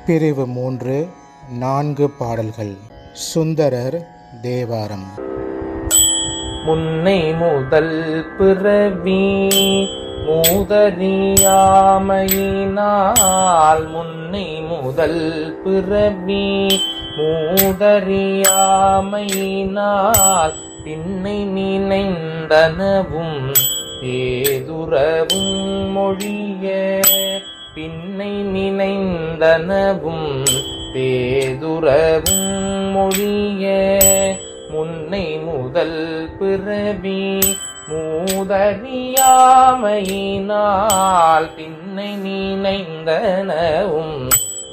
பிரிவு 3 4 பாடல்கள். சுந்தரர் தேவாரம். முன்னை முதல் பிறவி மூதறியாமையினால், முன்னை முதல் பிறவி மூதறியாமையினால், பின்னை நினைந்தனவும் ஏதுரவும் மொழிய, பின்னை நினைந்தனவும் பேதுரவும் மொழிய, முன்னை முதல் பிறவி மூதறியாமையினால், பின்னை நினைந்தனவும்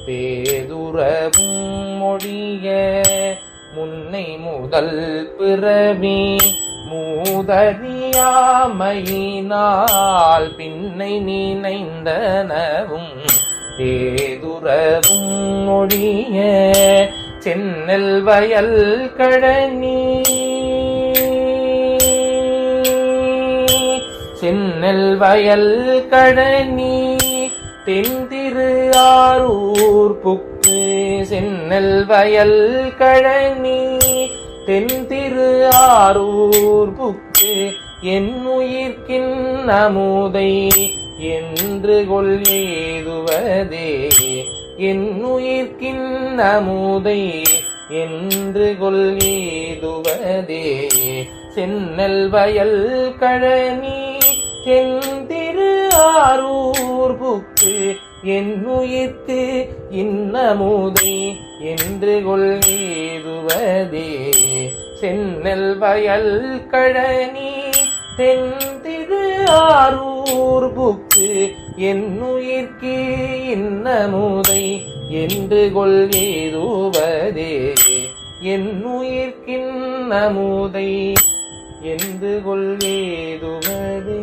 பேதுரவும் மொழிய, முன்னை முதல் பிறவி மூதறியாமையினால், பின்னை நினைந்தனவும் பேதுரவும் மொழிய, சென்னல் வயல் கழனி, சென்னல் வயல் கழனி தென்திரு ஆரூர் புக்கு, சென்னல் வயல் கழனி தென்திரு ஆரூர் புக்கு, என் உயிர்க்கின் அமுதை என்று கொள் ஏதுவதே, என் உயிர்க்கின் அமுதை என்று கொள் ஏதுவதே, சென்னல் வயல் கழனி தென்திரு ஆரூர் புக்கு, என் உயிர்க்கு இன்னமுதை என்று கொள் ஏதுவதே, சென்னல் வயல் கழனி தென்திரு ஆரூர் புக்கு, என் உயிர்க்கு இன்னமுதை என்று கொள் ஏதுவதே, என் உயிர்க்கின் அமுதை என்று கொள் ஏதுவதே.